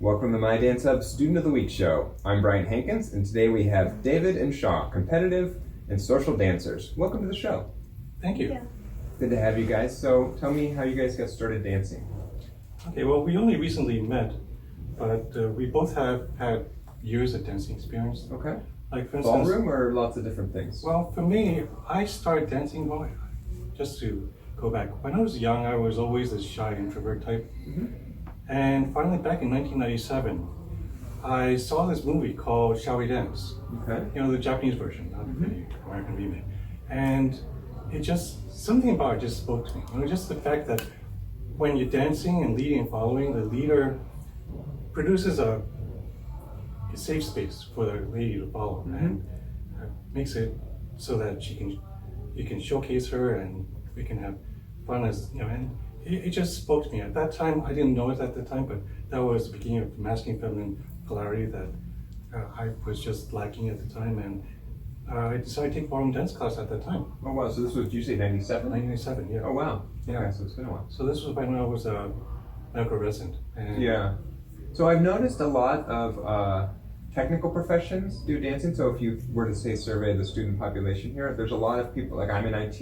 Welcome to My Dance Hub Student of the Week show. I'm Brian Hankins, and today we have David and Shaw, competitive and social dancers. Welcome to the show. Thank you. Yeah. Good to have you guys. So tell me how you guys got started dancing. Okay, well, we only recently met, but we both have had years of dancing experience. Okay. Like, for instance, Ballroom or lots of different things? well, for me, I started dancing, well, just to go back. When I was young, I was always this shy introvert type. And finally, back in 1997, I saw this movie called Shall We Dance? Okay. You know, the Japanese version, not the American remake. And it just, something about it just spoke to me. You know, just the fact that when you're dancing and leading and following, the leader produces a safe space for the lady to follow and makes it so that you can showcase her and we can have fun as, you know, and it just spoke to me. At that time, I didn't know it at the time, but that was the beginning of masculine feminine polarity that I was just lacking at the time, and I decided to take ballroom dance class at that time. Oh wow, so this was, did you say 97? 1997, yeah. Oh wow. Yeah. Okay, so it's been a while. So this was when I was a medical resident. And Yeah. So I've noticed a lot of technical professions do dancing. So if you were to say survey the student population here, there's a lot of people, like I'm in IT,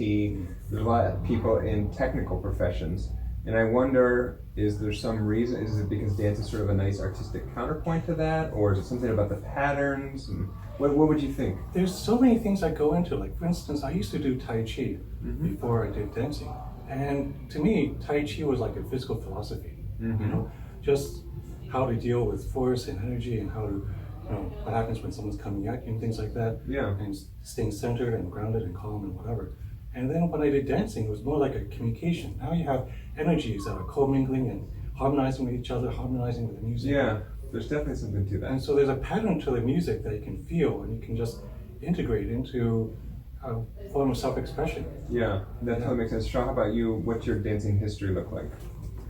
there's a lot of people in technical professions. And I wonder, is there some reason, is it because dance is sort of a nice artistic counterpoint to that? Or is it something about the patterns? And what would you think? There's so many things that go into it. Like, for instance, I used to do Tai Chi before I did dancing. And to me, Tai Chi was like a physical philosophy, you know, just how to deal with force and energy and how to, you know, what happens when someone's coming at you and things like that. Yeah. And staying centered and grounded and calm and whatever. And then when I did dancing, it was more like a communication. Now you have energies that are commingling and harmonizing with each other, harmonizing with the music. Yeah, there's definitely something to that. And so there's a pattern to the music that you can feel and you can just integrate into a form of self-expression. Yeah, that totally makes sense. Shaw, how about you? What's your dancing history look like?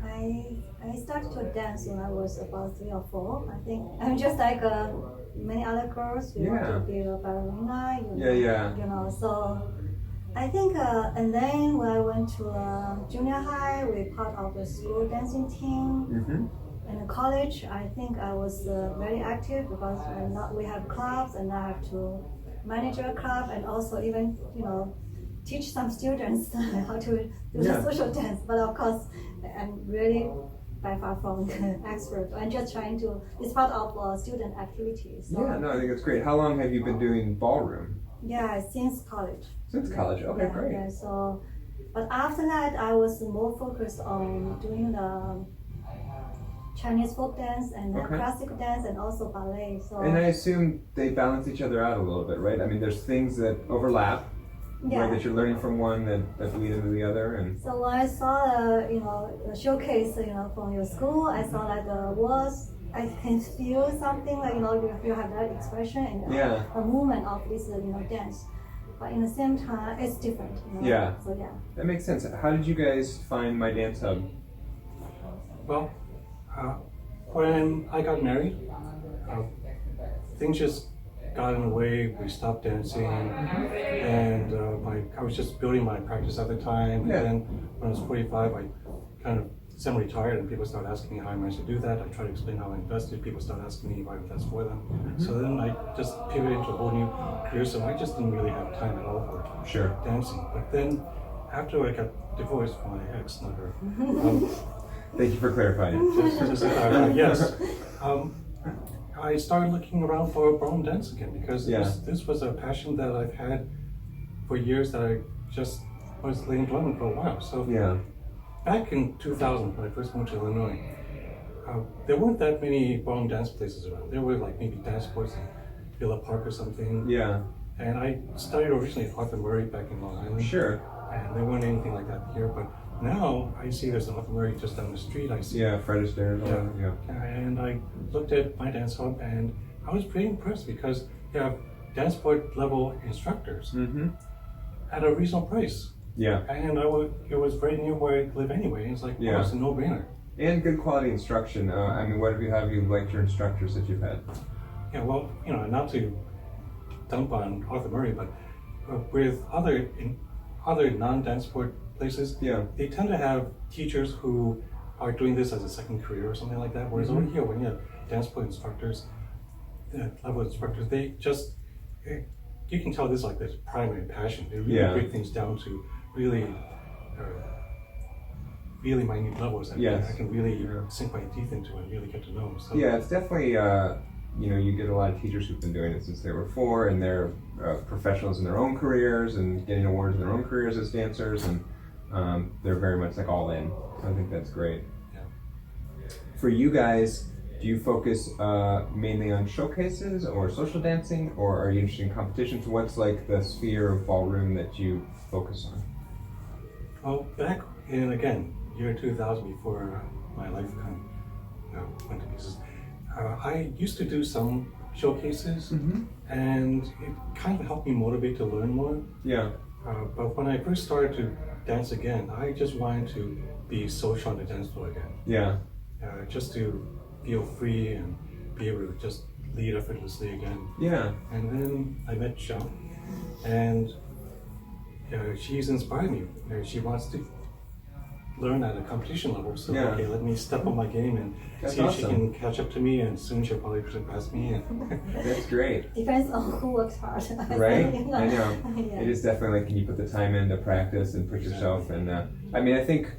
I started to dance when I was about 3 or 4. I think I'm just like many other girls. We want to be a ballerina. You know. So I think, and then when I went to junior high, we part of the school dancing team. In college, I think I was very active because we have clubs and I have to manage a club and also even, you know, teach some students how to do the social dance. But of course, I'm really by far from the expert. I'm just trying to, it's part of student activities. So, Yeah, no, I think it's great. How long have you been doing ballroom? yeah, since college. Since college, okay, great. Yeah, so, but after that, I was more focused on doing the Chinese folk dance and classical dance and also ballet. So, And I assume they balance each other out a little bit, right? I mean, there's things that overlap, right, that you're learning from one that lead into the other, and so when I saw the showcase, from your school, I saw that the walls, I can feel something like, you have that expression and a movement of this, dance. But in the same time, it's different. Yeah. So yeah. That makes sense. How did you guys find My Dance Hub? Well, when I got married, things just got in the way. We stopped dancing, and I was just building my practice at the time. And then when I was 45, I kind of semi-retired, and people started asking me how I managed to do that. I tried to explain how I invested. People started asking me if I invest for them. So then I just pivoted into a whole new career. So I just didn't really have time at all for dancing. But then, after I got divorced from my ex, not her. Thank you for clarifying. Yes. I started looking around for ballroom dance again because this was a passion that I've had for years that I just was laying dormant for a while. So back in 2000, when I first moved to Illinois, there weren't that many ballroom dance places around. There were like maybe dance sports in Villa Park or something. Yeah. And I studied originally at Arthur Murray back in Long Island. Sure. And there weren't anything like that here, but now I see there's an Arthur Murray just down the street. I see. Yeah, Fred Astaire. And I looked at My Dance Hub and I was pretty impressed because you have dance sport level instructors at a reasonable price. Yeah. And it was very near where I live anyway. And it's like, well, it's a no-brainer. And good quality instruction. I mean, what have you liked your instructors that you've had? Yeah, well, not to dump on Arthur Murray, but with other non-dance sport places, they tend to have teachers who are doing this as a second career or something like that. Whereas over here, when you have dance school instructors, level instructors, they just, you can tell this is like this primary passion. They really break things down to really, really minute levels that I can really sink my teeth into and really get to know. So, yeah, it's definitely, you know, you get a lot of teachers who've been doing it since they were 4, and they're professionals in their own careers and getting awards in their own careers as dancers, and they're very much like all in. So I think that's great. Yeah. For you guys, do you focus mainly on showcases or social dancing, or are you interested in competitions? What's like the sphere of ballroom that you focus on? Well, back in, again, year 2000, before my life kind of went to pieces, I used to do some showcases, and it kind of helped me motivate to learn more. Yeah. But when I first started to dance again, I just wanted to be social on the dance floor again. Yeah. Just to feel free and be able to just lead effortlessly again. Yeah. And then I met Xiao, and she's inspired me. She wants to learn at a competition level, so okay, let me step up my game and see if she can catch up to me, and soon she'll probably surpass me. That's great. Depends on who works hard. Right? I know. It is definitely like, can you put the time in to practice and push yourself? And I mean, I think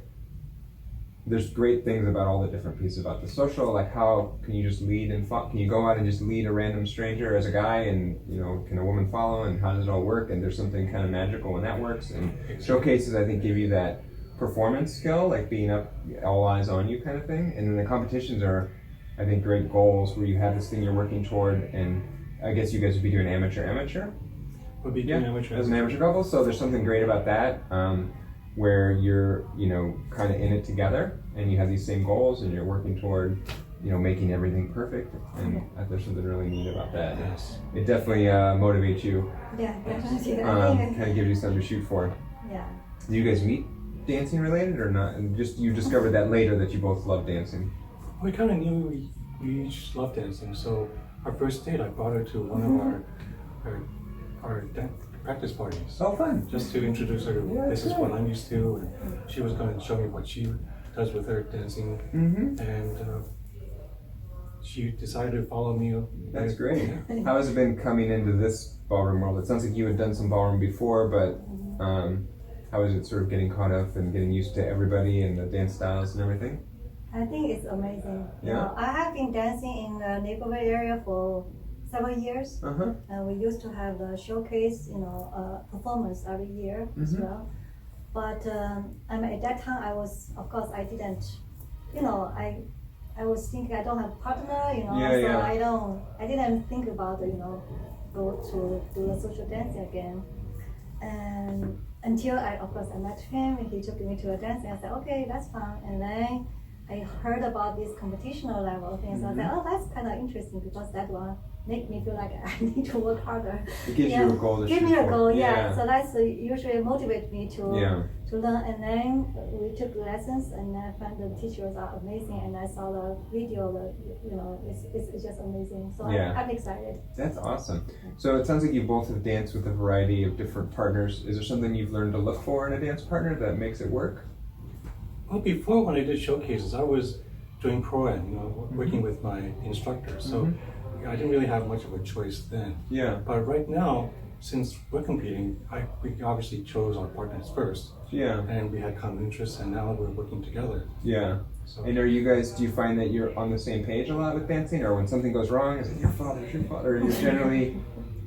there's great things about all the different pieces about the social, like how can you just lead and can you go out and just lead a random stranger as a guy, and you know, can a woman follow, and how does it all work? And there's something kind of magical when that works. And showcases, I think, give you that performance skill, like being up, all eyes on you kind of thing. And then the competitions are, I think, great goals where you have this thing you're working toward, and I guess you guys would be doing amateur. We'll be doing amateur as an amateur couple. So there's something great about that, where you're, you know, kind of in it together, and you have these same goals, and you're working toward, you know, making everything perfect. And there's something really neat about that. Yes. It definitely motivates you. Yeah, definitely. Kind of gives you something to shoot for. Yeah. Do you guys meet dancing related or not? And just you discovered that later that you both love dancing? We kind of knew we each loved dancing. So our first date, I brought her to one of our practice parties. Oh, fun! Just to introduce her to this is what I'm used to, and she was going to show me what she does with her dancing, and she decided to follow me. That's great. How has it been coming into this ballroom world? It sounds like you had done some ballroom before, but how is it sort of getting caught up and getting used to everybody and the dance styles and everything? I think it's amazing. Yeah. You know, I have been dancing in the neighborhood area for several years, and we used to have the showcase, you know, performance every year as well. But I mean, at that time, I was, of course, I didn't, you know, I was thinking I don't have a partner, you know, I didn't think about, you know, go to do the social dancing again. And until of course, I met him, and he took me to a dance, and I said, okay, that's fine. And then I heard about this competitional level things. I said, oh, that's kind of interesting, because that one make me feel like I need to work harder. It gives you a goal to Give shoot me a for. goal, So that's usually motivate me to learn. And then we took lessons, and I found the teachers are amazing, and I saw the video, you know, it's just amazing. So I'm excited. That's awesome. So it sounds like you both have danced with a variety of different partners. Is there something you've learned to look for in a dance partner that makes it work? Well, before, when I did showcases, I was doing pro-am, you know, working with my instructors. So I didn't really have much of a choice then. Yeah. But right now, since we're competing, we obviously chose our partners first. Yeah. And we had common interests, and now we're working together. Yeah. So. And are you guys, do you find that you're on the same page a lot with dancing, or when something goes wrong, is it your fault, it's your fault, or you're generally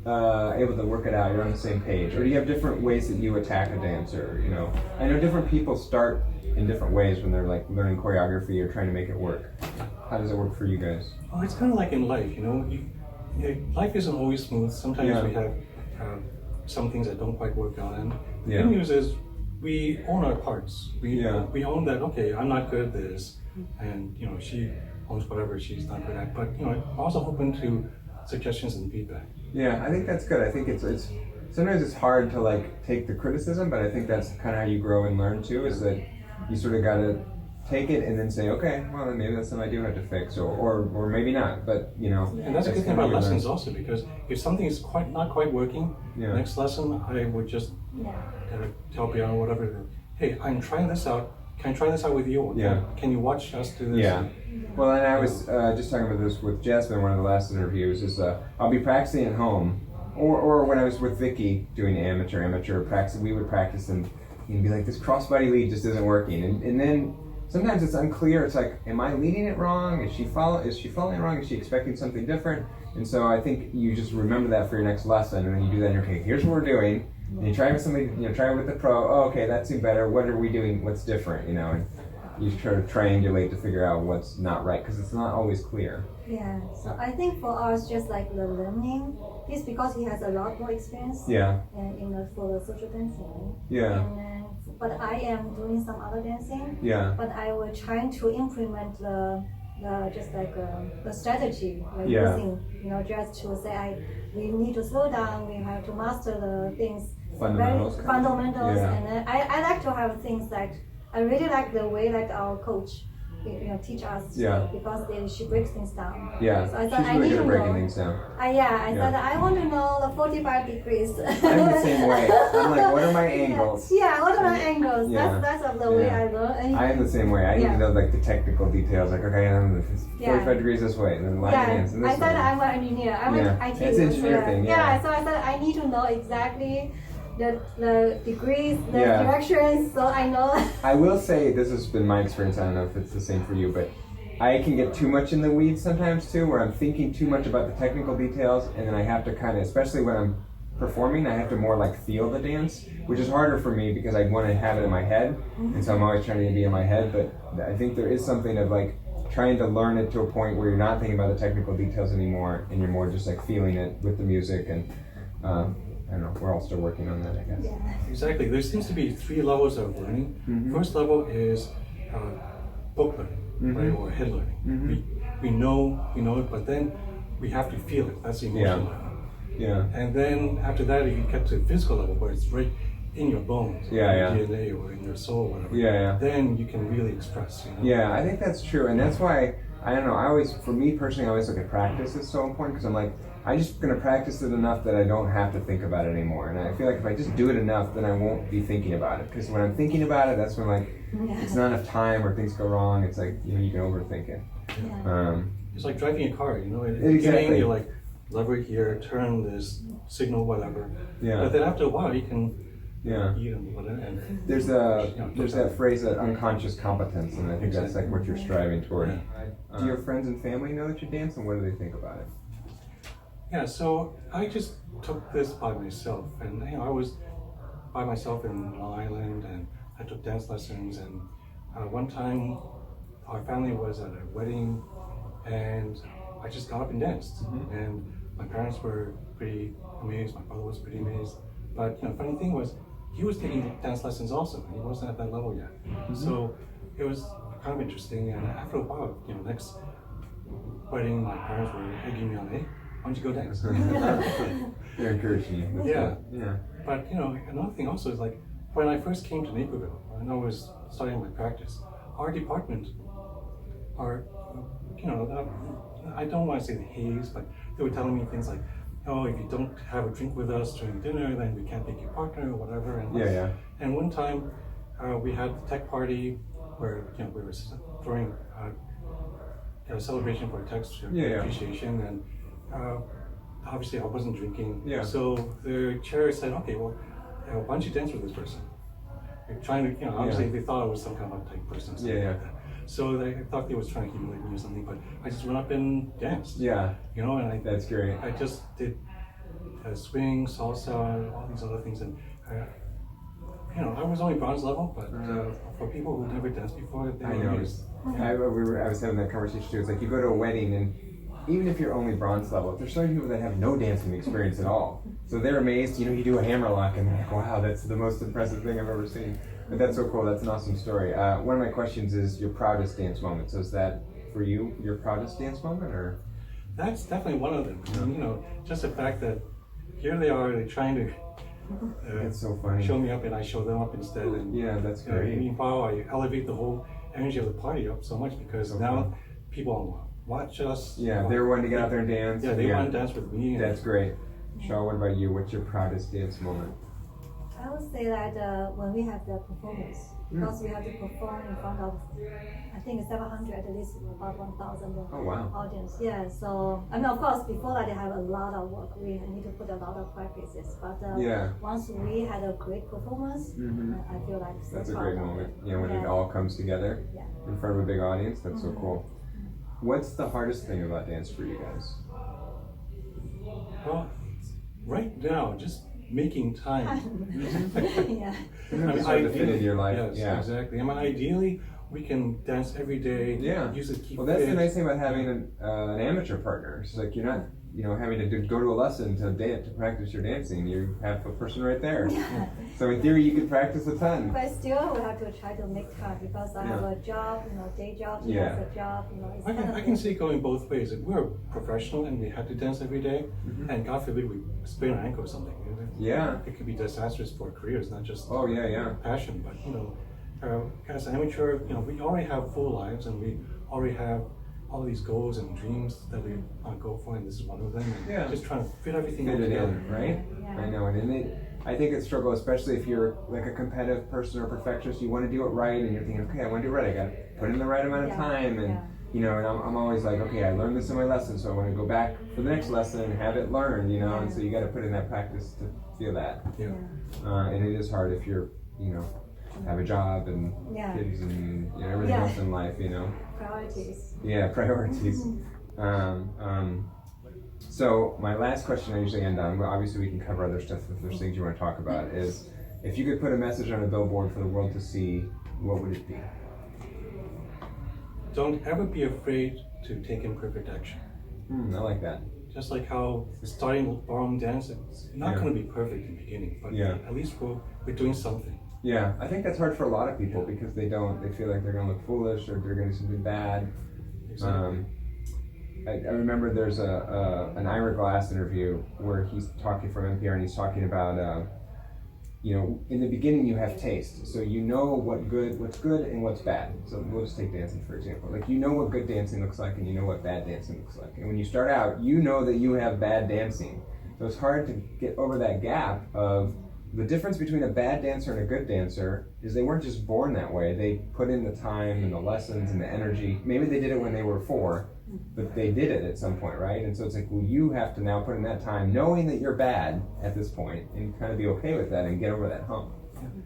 able to work it out, you're on the same page? Or do you have different ways that you attack a dancer, you know? I know different people start in different ways when they're like learning choreography or trying to make it work. How does it work for you guys? Well, it's kind of like in life, you know. Life isn't always smooth. Sometimes we have some things that don't quite work out. And the good news is we own our parts. We own that, okay, I'm not good at this. And, you know, she owns whatever she's not good at. But, you know, I'm also open to suggestions and feedback. Yeah, I think that's good. I think it's sometimes it's hard to like take the criticism, but I think that's kind of how you grow and learn too, is that you sort of got to take it and then say, okay, well, then maybe that's something I do have to fix, or maybe not, but you know. And that's a good thing about lessons also, because if something is not quite working, next lesson I would just tell Beyond whatever, hey, I'm trying this out. can I try this out with you? Yeah. Can you watch us do this? Yeah. Well, and I was just talking about this with Jasmine in one of the last interviews. Is I'll be practicing at home, or when I was with Vicky doing amateur practice, we would practice and be like, this crossbody lead just isn't working, and then sometimes it's unclear. It's like, am I leading it wrong? Is she following it wrong? Is she expecting something different? And so I think you just remember that for your next lesson, and then you do that. And you're okay. Here's what we're doing. And you try it with somebody. Try it with the pro. Oh, okay, that seemed better. What are we doing? What's different? And you try to triangulate to figure out what's not right because it's not always clear. Yeah. So I think for us, just like the learning, is because he has a lot more experience. Yeah. And for the social dancing. Yeah. And then, but I am doing some other dancing. Yeah. But I will trying to implement the strategy we're Yeah. using, just to say we need to slow down, we have to master the things, Fundamentals. fundamentals, Yeah. and then I like to have things that I really like the way that our coach, teach us, Yeah. because she breaks things down. Yeah. So I thought She's I really need good to at breaking know. things down. I Yeah. said I want to know the 45 degrees. I'm the same way. I'm like, what are my angles? Yeah, what are my angles? Yeah. That's the way Yeah. I learn. And I am the same way. I need Yeah. to know like the technical details. Like, okay, I'm 45 Yeah. degrees this way, and then line yeah, hands and this I said way. I'm an engineer. I'm Yeah. an IT. It's an engineer so, thing, yeah. So I said I need to know exactly the degrees, the Yeah. directions, so I know. I will say this has been my experience. I don't know if it's the same for you, but I can get too much in the weeds sometimes too, where I'm thinking too much about the technical details, and then I have to kind of, especially when I'm performing, I have to more like feel the dance, which is harder for me because I want to have it in my head, and so I'm always trying to be in my head. But I think there is something of like trying to learn it to a point where you're not thinking about the technical details anymore, and you're more just like feeling it with the music. And I don't know, we're all still working on that, I guess. Yeah. Exactly. There seems to be 3 levels of learning. Mhm. First level is book learning, right, or head learning. We know it, but then we have to feel it. That's the emotional level. Yeah. And then after that, if you get to physical level, where it's right in your bones, Yeah, in your DNA or in your soul, whatever. Yeah. Then you can really express. Yeah, I think that's true, and that's why I don't know. For me personally, I always look at practice as so important because I'm like, I'm just gonna practice it enough that I don't have to think about it anymore. And I feel like if I just do it enough, then I won't be thinking about it. Because when I'm thinking about it, that's when like it's not enough time or things go wrong. It's like you can overthink it. Yeah. It's like driving a car. In the Exactly. beginning, you're like, lever here, turn this, signal, whatever. Yeah. But then after a while, you can Yeah. eat and whatever. And There's that phrase, that unconscious competence, and I think that's like what you're striving toward. Yeah. Do your friends and family know that you dance, and what do they think about it? yeah, so I just took this by myself, and I was by myself in Long Island, and I took dance lessons. And one time, our family was at a wedding, and I just got up and danced. And my parents were pretty amazed. My father was pretty amazed. But funny thing was, he was taking dance lessons also, and he wasn't at that level yet. So it was kind of interesting. And after a while, next wedding, my parents were egging me on, hey, why don't you go dance? They're encouraging you. Yeah. Yeah. But another thing also is like when I first came to Naperville, and I was starting my practice, our department, I don't want to say the haze, but they were telling me things like, oh, if you don't have a drink with us during dinner, then we can't pick your partner or whatever. And Yeah. And one time, we had the tech party where we were throwing a celebration for tech's appreciation, and obviously I wasn't drinking. Yeah. So the chair said, okay, well, why don't you dance with this person? They're trying to, obviously they thought I was some kind of uptight person. Yeah. Like that. So they thought they was trying to humiliate me or something, but I just went up and danced. Yeah. And That's great. I just did swing, salsa, and all these other things, and I was only bronze level, but for people who never danced before, they I were noticed. amazed. I was having that conversation too. It's like you go to a wedding, and even if you're only bronze level, there's so many people that have no dancing experience at all. So they're amazed. You do a hammer lock, and they're like, "Wow, that's the most impressive thing I've ever seen." But that's so cool. That's an awesome story. One of my questions is your proudest dance moment. So is that for you your proudest dance moment, or? That's definitely one of them. Just the fact that here they are, they're trying to That's so funny. show me up, and I show them up instead. And Yeah, that's great. meanwhile, I elevate the whole energy of the party up so much because now people watch us. Yeah, they're wanting to get out there and dance. Yeah, they want to dance with me. That's great. Shaw, what about you? What's your proudest dance moment? I would say that when we have the performance, because we have to perform in front of, I think 700, at least about 1,000 Oh, wow. audience. Yeah, so I mean, of course, before that they have a lot of work. We need to put a lot of practices. But once we had a great performance, I feel like that's a great moment. You know, when it all comes together in front of a big audience. That's so cool. What's the hardest thing about dance for you guys? Well, right now, just making time. Yeah. It's hard to fit in your life. Yes, exactly. I mean, ideally, we can dance every day. Yeah. Use it, keep well, that's fit. the nice thing about having an amateur partner. It's like you're not, you know, having to go to a lesson to dance to practice your dancing. You have a person right there. Yeah. So in theory, you could practice a ton. But still, we have to try to make time because I have a job, you know, day job. He has a job, you know. It's I can see it going both ways. If we're professional and we had to dance every day, and God forbid we sprain an ankle or something. It could be disastrous for careers, not just passion. But you know, as amateur, you know, we already have full lives and we already have all these goals and dreams that we go for, and this is one of them. And just trying to fit everything together, right? Yeah. I know, and I think it's a struggle, especially if you're like a competitive person or a perfectionist. You want to do it right, and you're thinking, okay, I want to do it right. I got to put in the right amount of time, and you know, and I'm always like, okay, I learned this in my lesson, so I want to go back for the next lesson and have it learned, you know. And so you got to put in that practice to feel that. And it is hard if you're, you know, have a job and kids and you know, everything else in life, you know. Priorities. Yeah, priorities. So my last question I usually end on, well, obviously we can cover other stuff if there's things you want to talk about, is if you could put a message on a billboard for the world to see, what would it be? Don't ever be afraid to take imperfect action. I like that. Just like how starting ballroom dance, it's not going to be perfect in the beginning, but at least we're doing something. Yeah, I think that's hard for a lot of people because they feel like they're going to look foolish or they're going to do something bad. Exactly. I remember there's an Ira Glass interview where he's talking from NPR and he's talking about, you know, in the beginning you have taste, so you know what's good and what's bad. So we'll just take dancing for example. Like you know what good dancing looks like and you know what bad dancing looks like. And when you start out, you know that you have bad dancing. So it's hard to get over that gap of the difference between a bad dancer and a good dancer is they weren't just born that way. They put in the time and the lessons and the energy. Maybe they did it when they were 4, but they did it at some point, right? And so it's like, well, you have to now put in that time knowing that you're bad at this point and kind of be okay with that and get over that hump.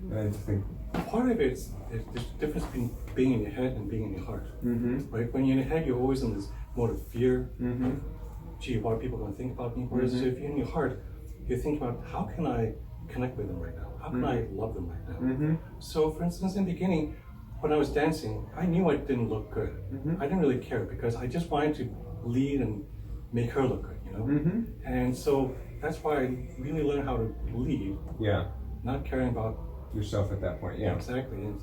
And I just think part of it is there's a difference between being in your head and being in your heart. Right? When you're in your head, you're always in this mode of fear. Gee, what are people going to think about me? Whereas if you're in your heart, you're thinking about how can I connect with them right now? How can I love them right now? So, for instance, in the beginning, when I was dancing, I knew I didn't look good. I didn't really care because I just wanted to lead and make her look good, you know? And so that's why I really learned how to lead. Not caring about yourself at that point. Exactly. And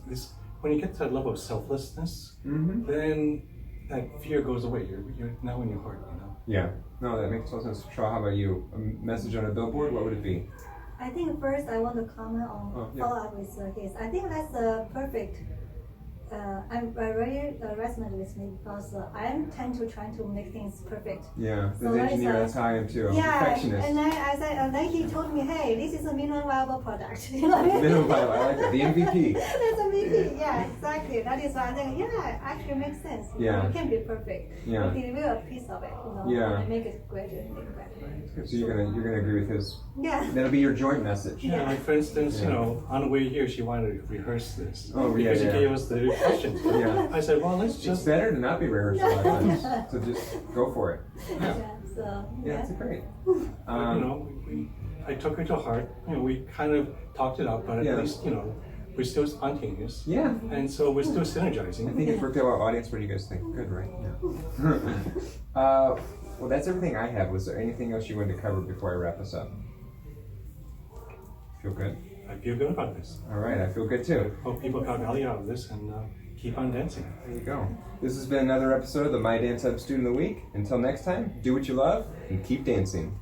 when you get to that level of selflessness, then that fear goes away. You're now in your heart, you know? Yeah. No, that makes total sense. Shaw, how about you? A message on a billboard, what would it be? I think first I want to comment on follow up with his. I think that's a perfect. I really resonate with me because I tend to try to make things perfect. Yeah, so as an engineer, that's how I am too. I'm a perfectionist. And then he told me, hey, this is a minimum viable product. You know what I mean? Minimum viable, I like that. The MVP. That's a MVP. Yeah, exactly. That is why I think, actually makes sense. You know, it can be perfect. You deliver a piece of it, you know, and make it great and make it better. So you're gonna agree with his. Yeah. That'll be your joint message. Yeah, like for instance, you know, on the way here, she wanted to rehearse this. Oh, because she gave us the questions. I said, well, let's just. It's better to not be rehearsed a lot of times. So just go for it. That's great. You know, I took her to heart. You know, we kind of talked it out, but at least, you know, we're still spontaneous. Yeah. And so we're still synergizing. I think it's worked out well. Audience, what do you guys think? Good, right? Yeah. Well, that's everything I have. Was there anything else you wanted to cover before I wrap us up? Feel good? I feel good about this. All right, I feel good too. Hope people got value out of this and keep on dancing. There you go. This has been another episode of the My Dance Hub Student of the Week. Until next time, do what you love and keep dancing.